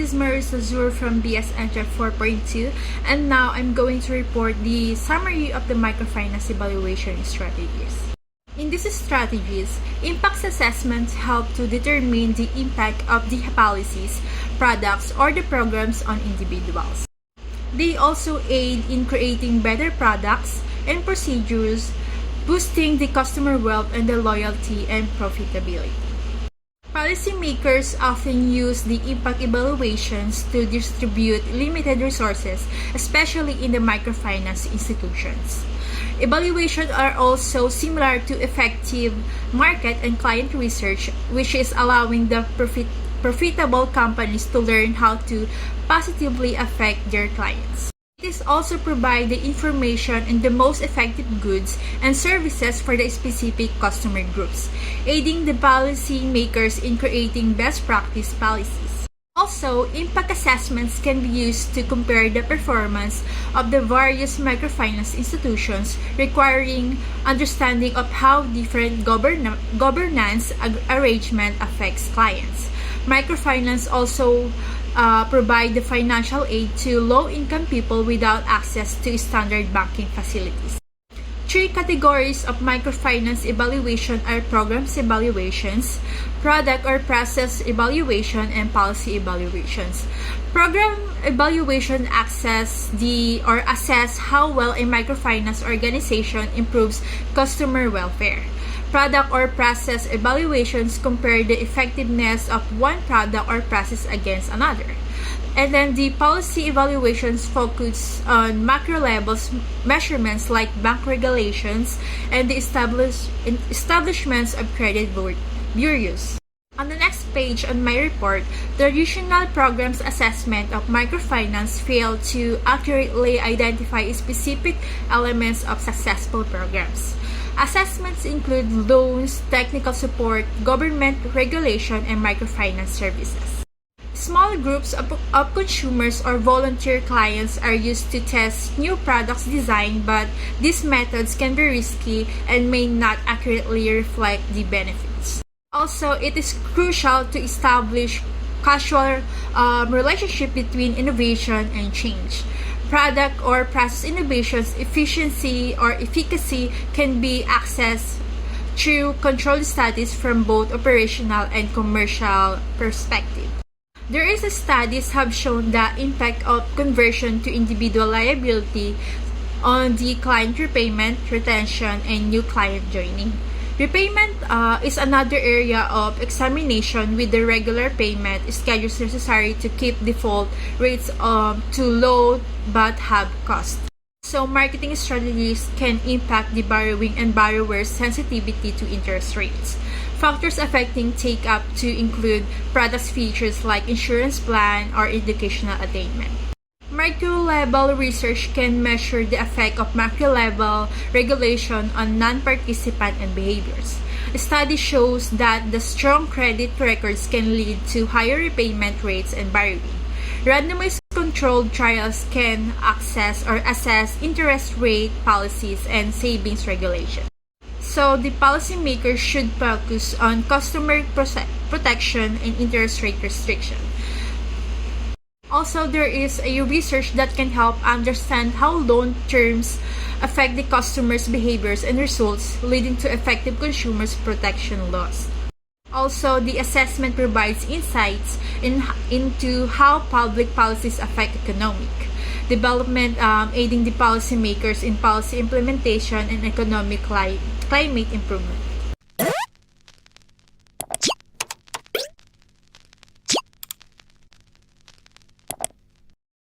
is Marissa Zur from BS NCHEF 4.2, and now I'm going to report the summary of the microfinance evaluation strategies. In these strategies, impact assessments help to determine the impact of the policies, products, or the programs on individuals. They also aid in creating better products and procedures, boosting the customer wealth and the loyalty and profitability. Policymakers often use the impact evaluations to distribute limited resources, especially in the microfinance institutions. Evaluations are also similar to effective market and client research, which is allowing the profitable companies to learn how to positively affect their clients. It is also provide the information on the most effective goods and services for the specific customer groups, aiding the policy makers in creating best practice policies. Also, impact assessments can be used to compare the performance of the various microfinance institutions, requiring understanding of how different governance arrangement affects clients. Microfinance also provide the financial aid to low-income people without access to standard banking facilities. Three categories of microfinance evaluation are programs evaluations, product or process evaluation, and policy evaluations. Program evaluation assess how well a microfinance organization improves customer welfare. Product or process evaluations compare the effectiveness of one product or process against another. And then the policy evaluations focus on macro levels measurements like bank regulations and the establishments of credit bureaus. On the next page on my report, the traditional programs assessment of microfinance failed to accurately identify specific elements of successful programs. Assessments include loans, technical support, government regulation, and microfinance services. Small groups of consumers or volunteer clients are used to test new products design, but these methods can be risky and may not accurately reflect the benefits. Also, it is crucial to establish causal relationship between innovation and change. Product or process innovations, efficiency or efficacy can be accessed through controlled studies from both operational and commercial perspective. There is studies have shown the impact of conversion to individual liability on the client repayment, retention, and new client joining. Repayment is another area of examination with the regular payment schedules necessary to keep default rates to low but have cost. So marketing strategies can impact the borrowing and borrower's sensitivity to interest rates. Factors affecting take-up to include product features like insurance plan or educational attainment. Micro-level research can measure the effect of macro-level regulation on non-participant and behaviors. A study shows that the strong credit records can lead to higher repayment rates and borrowing. Randomized controlled trials can assess interest rate policies and savings regulation. So the policymakers should focus on customer protection and interest rate restriction. Also, there is a research that can help understand how loan terms affect the customer's behaviors and results, leading to effective consumers protection laws. Also, the assessment provides insights into how public policies affect economic development, aiding the policymakers in policy implementation and economic climate improvement.